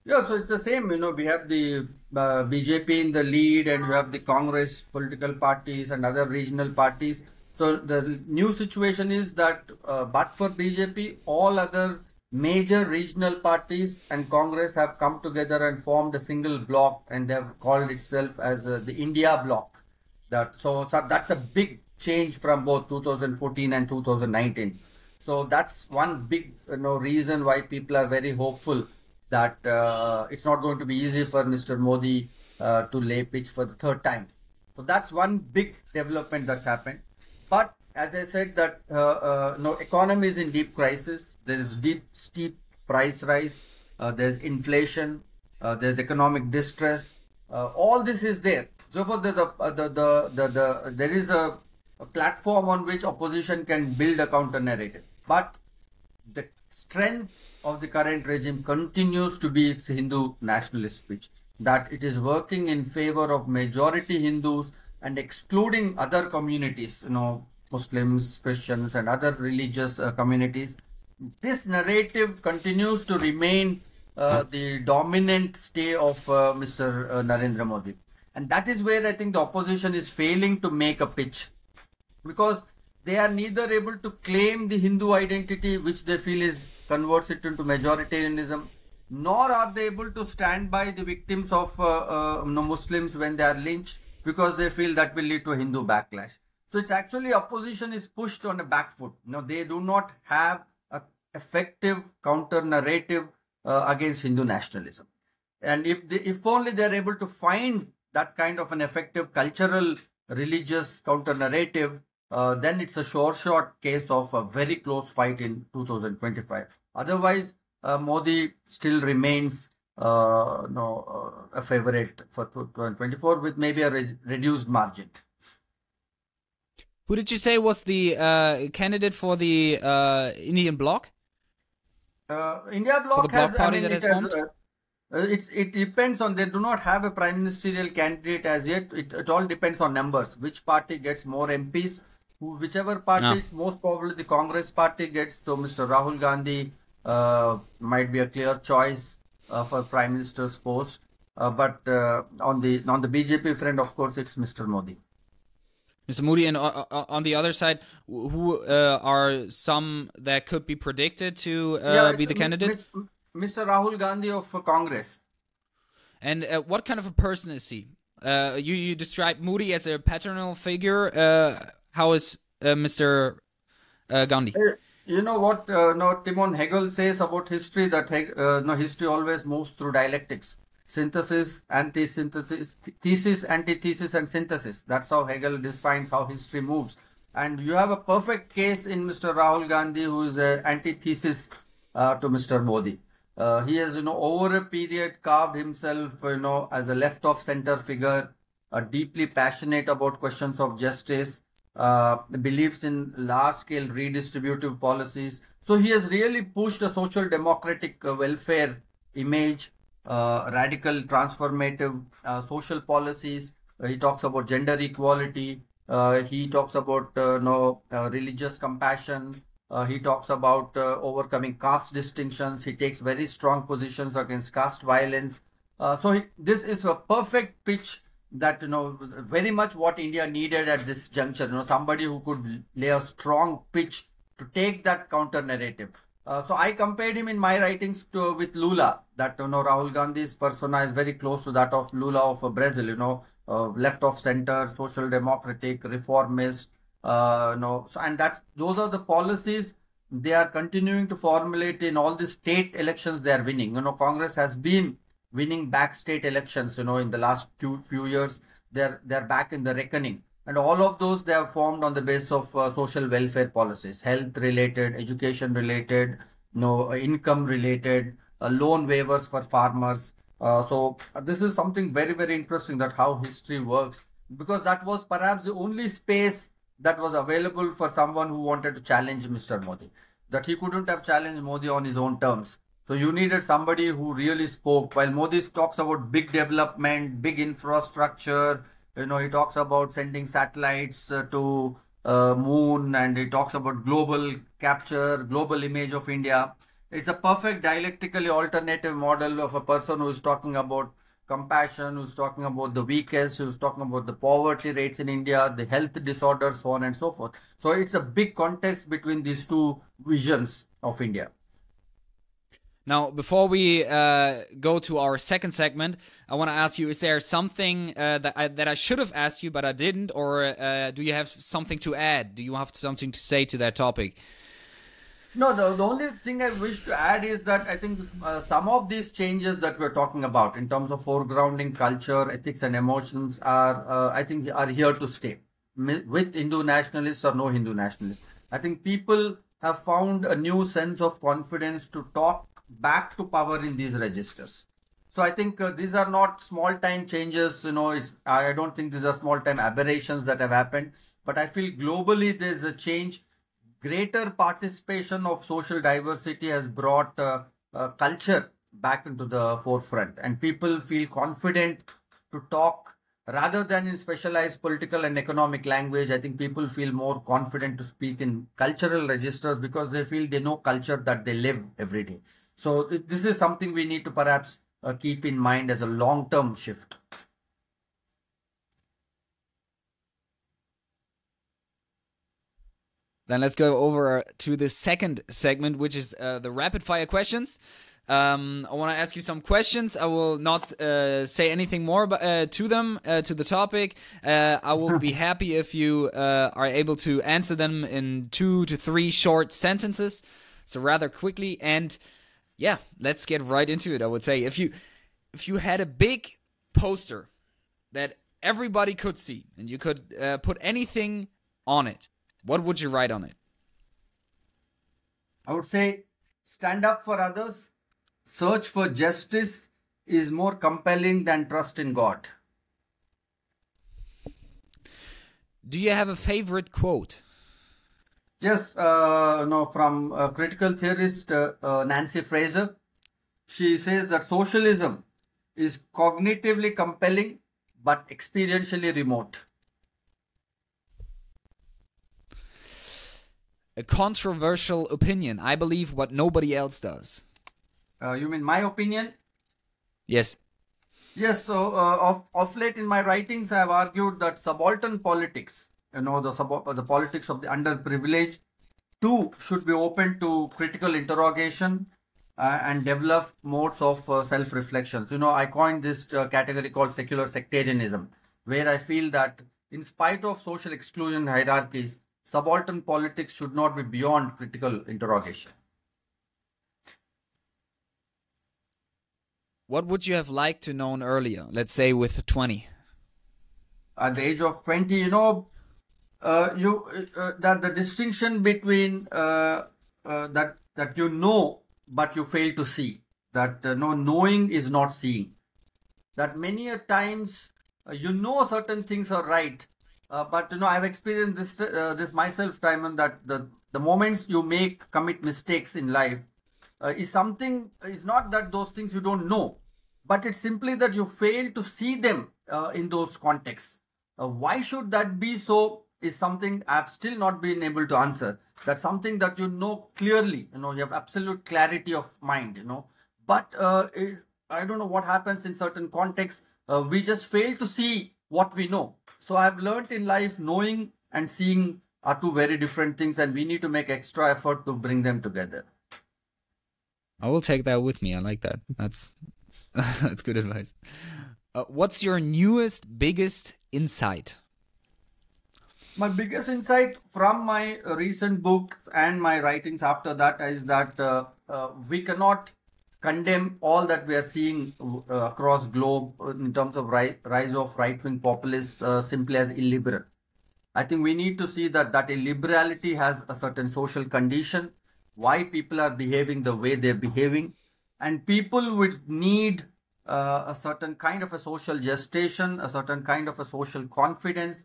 Yeah, so it's the same. We have the BJP in the lead, and you have the Congress political parties and other regional parties. So the new situation is that, but for BJP, all other major regional parties and Congress have come together and formed a single bloc, and they have called itself as the India bloc. So that's a big change from both 2014 and 2019. So that's one big reason why people are very hopeful that it's not going to be easy for Mr. Modi to lay pitch for the third time. So that's one big development that's happened. But as I said, that economy is in deep crisis. There is steep price rise. There's inflation. There's economic distress. All this is there. So for there is a platform on which opposition can build a counter narrative. But the strength of the current regime continues to be its Hindu nationalist pitch, that it is working in favor of majority Hindus and excluding other communities, Muslims, Christians, and other religious communities. This narrative continues to remain the dominant stay of Mr. Narendra Modi. And that is where I think the opposition is failing to make a pitch, because they are neither able to claim the Hindu identity, which they feel converts it into majoritarianism, nor are they able to stand by the victims of Muslims when they are lynched, because they feel that will lead to a Hindu backlash. So it's actually opposition is pushed on a back foot. They do not have an effective counter narrative against Hindu nationalism. And if only they are able to find that kind of an effective cultural, religious counter narrative, then it's a short case of a very close fight in 2025. Otherwise, Modi still remains a favorite for 2024 with maybe a reduced margin. Who did you say was the candidate for the Indian bloc? India bloc has, party that has formed? It depends on, they do not have a prime ministerial candidate as yet. It all depends on numbers. Which party gets more MPs? Whichever party is most probably the Congress party gets. So Mr. Rahul Gandhi might be a clear choice for prime minister's post. But on the BJP front, of course, it's Mr. Modi. Mr. Modi, and on the other side, who are some that could be predicted to be the candidates? Mr. Rahul Gandhi of Congress. And what kind of a person is he? You describe Modi as a paternal figure. How is Mr. Gandhi? You know what Timon Hegel says about history, that history always moves through dialectics. Synthesis, anti-synthesis, thesis, antithesis, and synthesis. That's how Hegel defines how history moves. And you have a perfect case in Mr. Rahul Gandhi, who is an antithesis to Mr. Modi. He has, over a period carved himself, as a left of center figure, deeply passionate about questions of justice, believes in large-scale redistributive policies. So he has really pushed a social democratic welfare image, radical transformative social policies. He talks about gender equality. He talks about religious compassion. He talks about overcoming caste distinctions. He takes very strong positions against caste violence. This is a perfect pitch that, very much what India needed at this juncture. Somebody who could lay a strong pitch to take that counter narrative. So I compared him in my writings with Lula, that Rahul Gandhi's persona is very close to that of Lula of Brazil, left of center, social democratic, reformist, and those are the policies they are continuing to formulate in all the state elections they are winning. Congress has been winning back state elections, in the last few years. they're back in the reckoning. And all of those they have formed on the basis of social welfare policies, health related, education related, income related, loan waivers for farmers. So this is something very, very interesting, that how history works, because that was perhaps the only space that was available for someone who wanted to challenge Mr. Modi. That he couldn't have challenged Modi on his own terms. So you needed somebody who really spoke. While Modi talks about big development, big infrastructure, he talks about sending satellites to moon, and he talks about global capture, global image of India. It's a perfect dialectically alternative model of a person who is talking about compassion, who's talking about the weakest, who's talking about the poverty rates in India, the health disorders, so on and so forth. So it's a big context between these two visions of India. Now, before we go to our second segment, I want to ask you, is there something that I should have asked you but I didn't, or do you have something to add? Do you have something to say to that topic? No, the only thing I wish to add is that I think some of these changes that we're talking about in terms of foregrounding culture, ethics, and emotions I think, are here to stay. With Hindu nationalists or no Hindu nationalists, I think people have found a new sense of confidence to talk back to power in these registers. So I think these are not small-time changes. I don't think these are small-time aberrations that have happened. But I feel globally there's a change. Greater participation of social diversity has brought culture back into the forefront, and people feel confident to talk rather than in specialized political and economic language. I think people feel more confident to speak in cultural registers because they feel they know culture that they live every day. So this is something we need to perhaps keep in mind as a long-term shift. Then let's go over to the second segment, which is the rapid fire questions. I want to ask you some questions. I will not say anything more to them, to the topic. I will be happy if you are able to answer them in 2 to 3 short sentences, so rather quickly. And yeah, let's get right into it. I would say if you had a big poster that everybody could see and you could put anything on it, what would you write on it? I would say stand up for others. Search for justice is more compelling than trust in God. Do you have a favorite quote? Yes, from a critical theorist Nancy Fraser. She says that socialism is cognitively compelling but experientially remote. A controversial opinion. I believe what nobody else does. You mean my opinion? Yes. Yes, so of late in my writings, I have argued that subaltern politics, the politics of the underprivileged, too, should be open to critical interrogation and develop modes of self-reflection. So, I coined this category called secular sectarianism, where I feel that in spite of social exclusion hierarchies, subaltern politics should not be beyond critical interrogation. What would you have liked to known earlier? Let's say with 20. At the age of 20, that the distinction between that you know but you fail to see, that knowing is not seeing. That many a times certain things are right, but I've experienced this myself, Timon, that the moments you commit mistakes in life is not that those things you don't know, but it's simply that you fail to see them in those contexts. Why should that be so is something I've still not been able to answer. That's something that clearly, you have absolute clarity of mind, but I don't know what happens in certain contexts. We just fail to see what we know. So I've learned in life, knowing and seeing are two very different things, and we need to make extra effort to bring them together. I will take that with me. I like that. That's that's good advice. What's your newest, biggest insight? My biggest insight from my recent book and my writings after that is that we cannot condemn all that we are seeing across globe in terms of rise of right-wing populists simply as illiberal. I think we need to see that illiberality has a certain social condition, why people are behaving the way they're behaving, and people would need a certain kind of a social gestation, a certain kind of a social confidence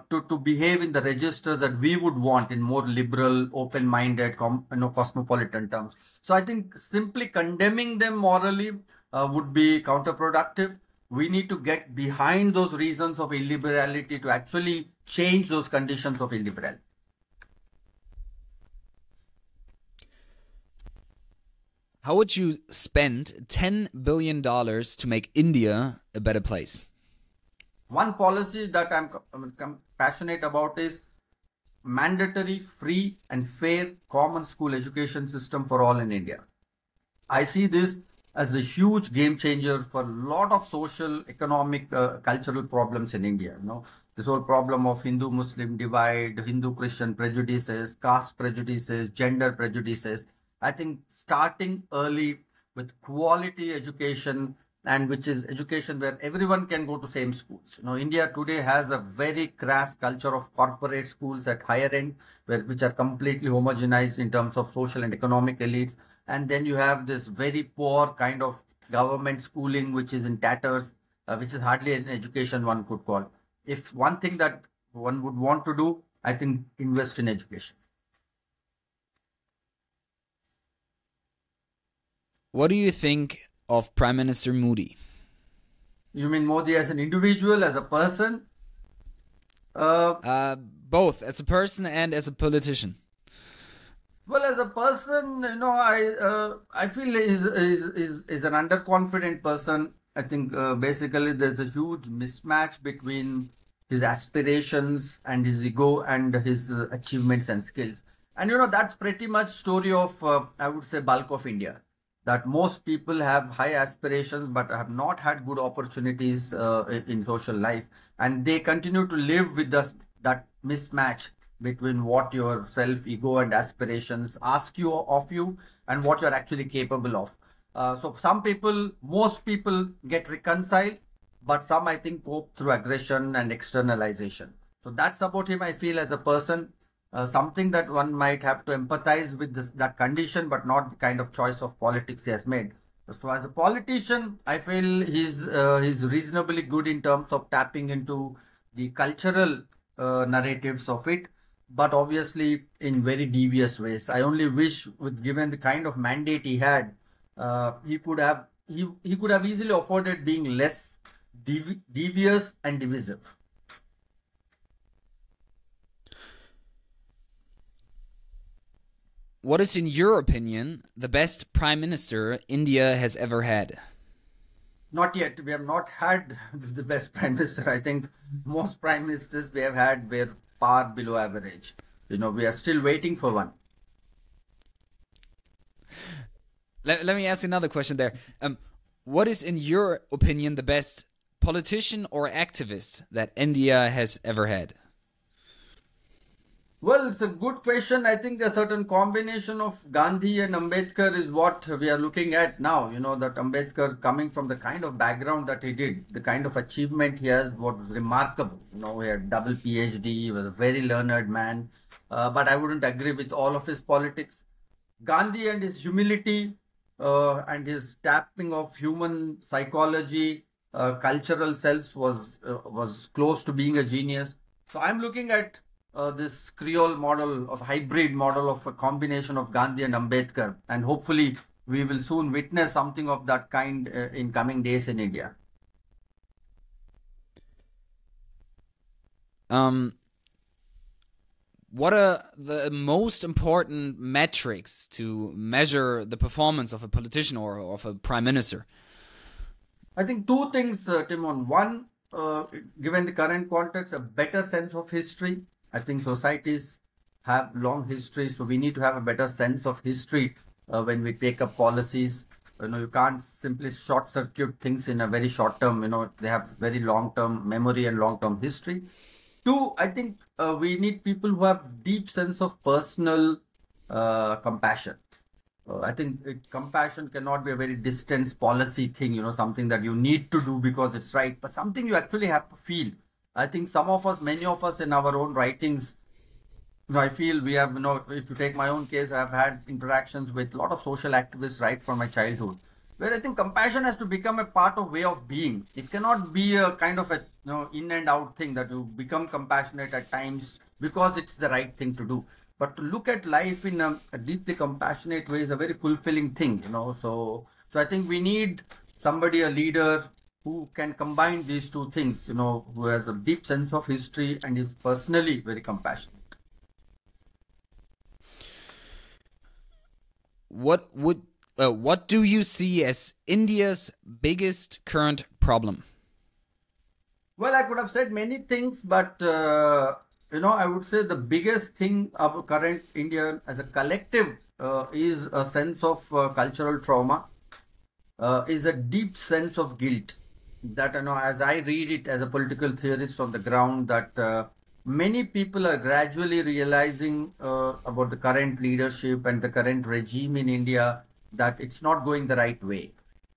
to behave in the registers that we would want in more liberal, open-minded, cosmopolitan terms. So I think simply condemning them morally would be counterproductive. We need to get behind those reasons of illiberality to actually change those conditions of illiberality. How would you spend $10 billion to make India a better place? One policy that I'm passionate about is mandatory, free and fair common school education system for all in India. I see this as a huge game changer for a lot of social, economic, cultural problems in India. This whole problem of Hindu-Muslim divide, Hindu-Christian prejudices, caste prejudices, gender prejudices. I think starting early with quality education, and which is education where everyone can go to same schools. India today has a very crass culture of corporate schools at higher end, which are completely homogenized in terms of social and economic elites. And then you have this very poor kind of government schooling, which is in tatters, which is hardly an education one could call. If one thing that one would want to do, I think invest in education. What do you think of Prime Minister Modi? You mean Modi as an individual, as a person? Both, as a person and as a politician. Well, as a person, I feel is an underconfident person. I think basically there's a huge mismatch between his aspirations and his ego and his achievements and skills. And that's pretty much story of I would say bulk of India. That most people have high aspirations but have not had good opportunities in social life, and they continue to live with that mismatch between what your self ego and aspirations ask you of you and what you're actually capable of. So most people get reconciled, but some I think cope through aggression and externalization. So that's about him, I feel, as a person. Something that one might have to empathize with that condition, but not the kind of choice of politics he has made. So as a politician, I feel he's reasonably good in terms of tapping into the cultural narratives of it, but obviously in very devious ways. I only wish, with given the kind of mandate he had, he could have easily afforded being less devious and divisive. What is, in your opinion, the best prime minister India has ever had? Not yet. We have not had the best prime minister. I think most prime ministers we have had were far below average. We are still waiting for one. Let me ask another question there. What is, in your opinion, the best politician or activist that India has ever had? Well, it's a good question. I think a certain combination of Gandhi and Ambedkar is what we are looking at now. That Ambedkar, coming from the kind of background that he did, the kind of achievement he has, what was remarkable. He had double Ph.D, he was a very learned man. But I wouldn't agree with all of his politics. Gandhi and his humility and his tapping of human psychology, cultural selves was close to being a genius. So I'm looking at this Creole model of hybrid model of a combination of Gandhi and Ambedkar, and hopefully we will soon witness something of that kind in coming days in India. What are the most important metrics to measure the performance of a politician or of a prime minister? I think two things, Timon. One, given the current context, a better sense of history. I think societies have long history, so we need to have a better sense of history when we take up policies. You can't simply short circuit things in a very short term. They have very long term memory and long term history. Two, I think we need people who have deep sense of personal compassion. I think compassion cannot be a very distant policy thing, something that you need to do because it's right, but something you actually have to feel. I think some of us, many of us in our own writings, I feel we have, if you take my own case, I've had interactions with a lot of social activists right from my childhood, where I think compassion has to become a part of way of being. It cannot be a kind of a, in and out thing that you become compassionate at times because it's the right thing to do. But to look at life in a deeply compassionate way is a very fulfilling thing, So I think we need somebody, a leader who can combine these two things, who has a deep sense of history and is personally very compassionate. What do you see as India's biggest current problem? Well, I could have said many things, but I would say the biggest thing of current India as a collective is a sense of cultural trauma, is a deep sense of guilt. That as I read it as a political theorist on the ground, that many people are gradually realizing about the current leadership and the current regime in India that it's not going the right way.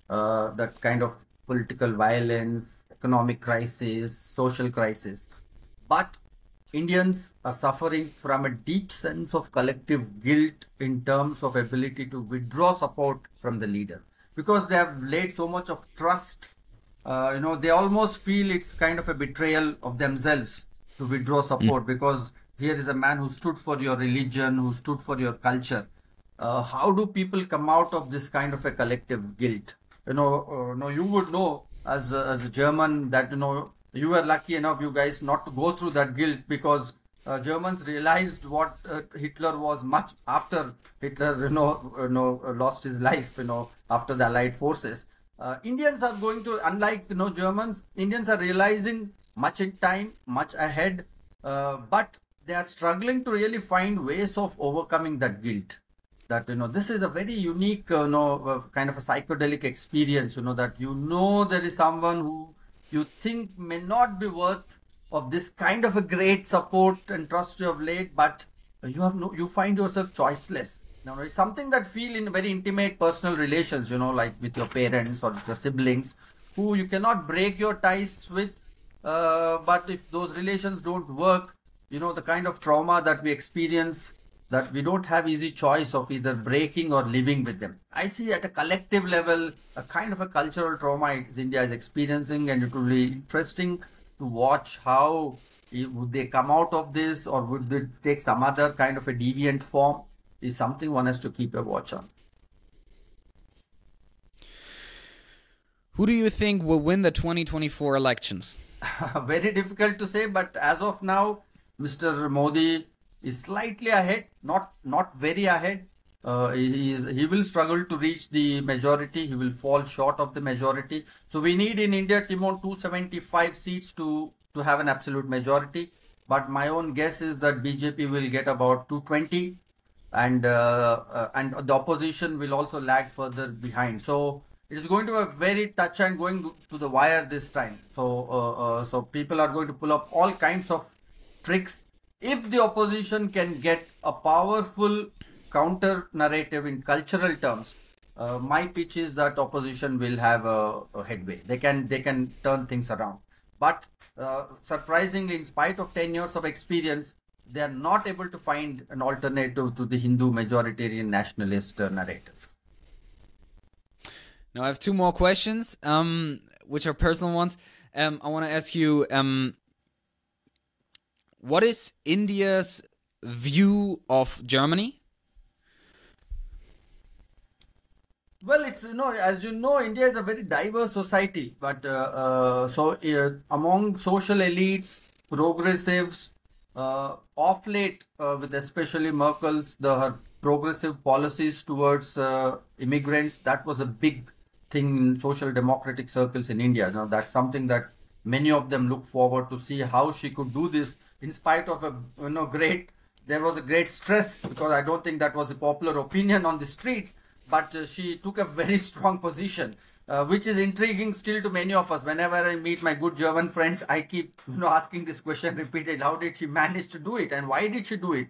That kind of political violence, economic crisis, social crisis. But Indians are suffering from a deep sense of collective guilt in terms of ability to withdraw support from the leader because they have laid so much of trust. They almost feel it's kind of a betrayal of themselves to withdraw support because here is a man who stood for your religion, who stood for your culture. How do people come out of this kind of a collective guilt? No, you would know as a German that you were lucky enough, you guys, not to go through that guilt because Germans realized what Hitler was much after Hitler, lost his life, after the Allied forces. Indians are going to, unlike Germans, Indians are realizing much in time, much ahead, but they are struggling to really find ways of overcoming that guilt. That this is a very unique, kind of a psychedelic experience. That there is someone who you think may not be worth of this kind of a great support and trust you have laid, but you find yourself choiceless. Now, it's something that feel in very intimate personal relations, like with your parents or with your siblings, who you cannot break your ties with. But if those relations don't work, the kind of trauma that we experience, that we don't have easy choice of either breaking or living with them. I see at a collective level a kind of a cultural trauma India is experiencing, and it will be interesting to watch how would they come out of this, or would they take some other kind of a deviant form, is something one has to keep a watch on. Who do you think will win the 2024 elections? Very difficult to say, but as of now, Mr. Modi is slightly ahead, not very ahead. He will struggle to reach the majority. He will fall short of the majority. So we need in India, Timon, 275 seats to have an absolute majority. But my own guess is that BJP will get about 220, and the opposition will also lag further behind. So it is going to be very touch and going to the wire this time. So people are going to pull up all kinds of tricks. If the opposition can get a powerful counter narrative in cultural terms, my pitch is that opposition will have a headway. They can turn things around. But surprisingly, in spite of 10 years of experience, they are not able to find an alternative to the Hindu majoritarian nationalist narrative. Now I have two more questions, which are personal ones. I want to ask you, what is India's view of Germany? Well, it's as you know, India is a very diverse society, but among social elites, progressives, off late, with especially her progressive policies towards immigrants, that was a big thing in social democratic circles in India. That's something that many of them look forward to see how she could do this in spite of there was a great stress, because I don't think that was a popular opinion on the streets, but she took a very strong position, which is intriguing still to many of us. Whenever I meet my good German friends, I keep asking this question repeatedly: how did she manage to do it, and why did she do it?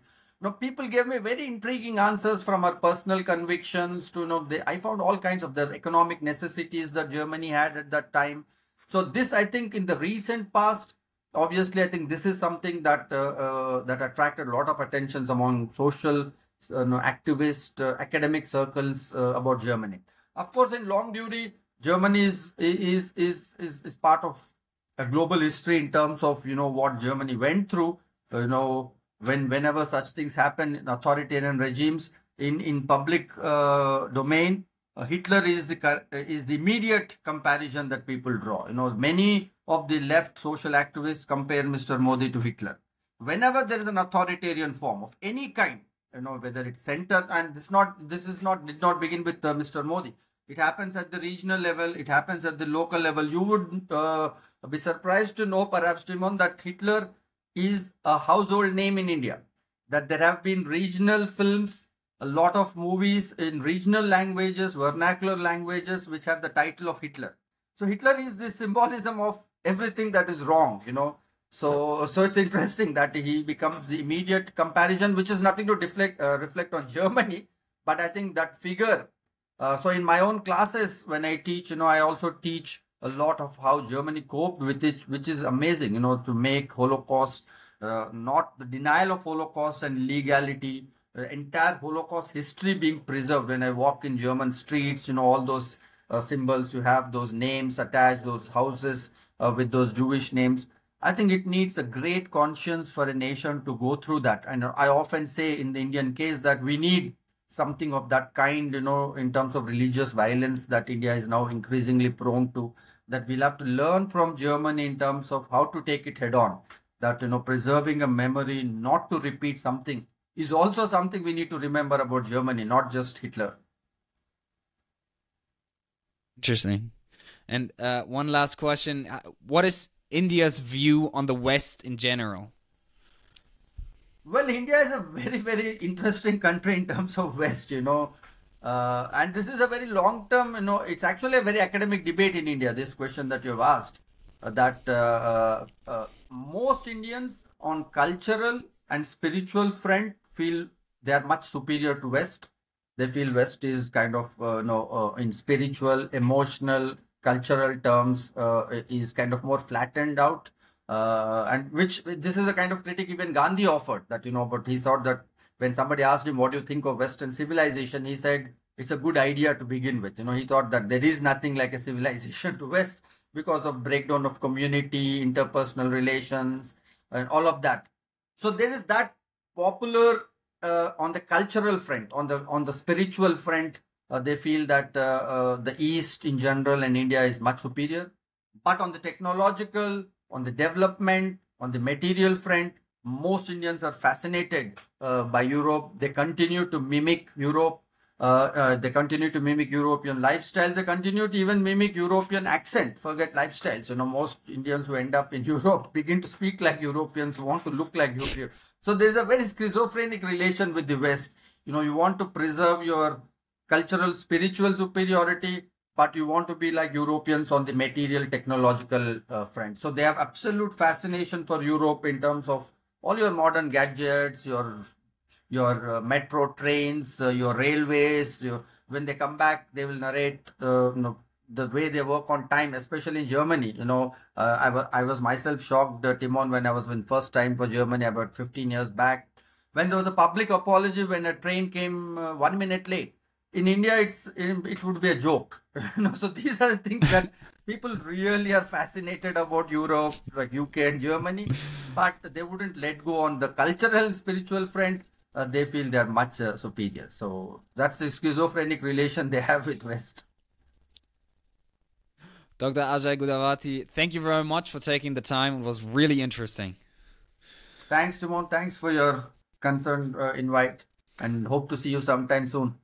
People gave me very intriguing answers from our personal convictions to, I found all kinds of the economic necessities that Germany had at that time. So this, I think, in the recent past, obviously, I think this is something that that attracted a lot of attentions among social, activist, academic circles about Germany. Of course, in long duty, Germany is part of a global history in terms of what Germany went through. Whenever such things happen in authoritarian regimes in public domain, Hitler is the immediate comparison that people draw. Many of the left social activists compare Mr. Modi to Hitler. Whenever there is an authoritarian form of any kind, whether it's center, and did not begin with Mr. Modi. It happens at the regional level. It happens at the local level. You would be surprised to know, perhaps, Timon, that Hitler is a household name in India. That there have been regional films, a lot of movies in regional languages, vernacular languages, which have the title of Hitler. So Hitler is the symbolism of everything that is wrong, So it's interesting that he becomes the immediate comparison, which is nothing to reflect on Germany. But I think that figure. So in my own classes, when I teach, I also teach a lot of how Germany coped with it, which is amazing, to make Holocaust, not the denial of Holocaust and legality, entire Holocaust history being preserved. When I walk in German streets, all those symbols, you have those names attached, those houses with those Jewish names. I think it needs a great conscience for a nation to go through that. And I often say in the Indian case that we need something of that kind, in terms of religious violence that India is now increasingly prone to, that we'll have to learn from Germany in terms of how to take it head on. That, preserving a memory, not to repeat something, is also something we need to remember about Germany, not just Hitler. Interesting. And one last question. What is India's view on the West in general? Well, India is a very, very interesting country in terms of West, and this is a very long term, it's actually a very academic debate in India, this question that you've asked, that most Indians on cultural and spiritual front feel they are much superior to West. They feel West is kind of, in spiritual, emotional, cultural terms, is kind of more flattened out. And which this is a kind of critique even Gandhi offered, that, but he thought that when somebody asked him, what do you think of Western civilization? He said, it's a good idea to begin with. He thought that there is nothing like a civilization to West because of breakdown of community, interpersonal relations, and all of that. So there is that popular on the cultural front, on the spiritual front, they feel that the East in general and India is much superior. But on the technological, on the development, on the material front, most Indians are fascinated by Europe. They continue to mimic Europe. They continue to mimic European lifestyles. They continue to even mimic European accent. Forget lifestyles. Most Indians who end up in Europe begin to speak like Europeans, want to look like Europeans. So there's a very schizophrenic relation with the West. You want to preserve your cultural, spiritual superiority, but you want to be like Europeans on the material, technological front. So they have absolute fascination for Europe in terms of all your modern gadgets, your metro trains, your railways. When they come back, they will narrate the way they work on time, especially in Germany. I was myself shocked, Timon, when I was in first time for Germany about 15 years back, when there was a public apology when a train came 1 minute late. In India, it would be a joke. So these are the things that people really are fascinated about Europe, like UK and Germany, but they wouldn't let go on the cultural, spiritual front. They feel they are much superior. So that's the schizophrenic relation they have with West. Dr. Ajay Gudavarthy, thank you very much for taking the time. It was really interesting. Thanks, Timon. Thanks for your concerned invite, and hope to see you sometime soon.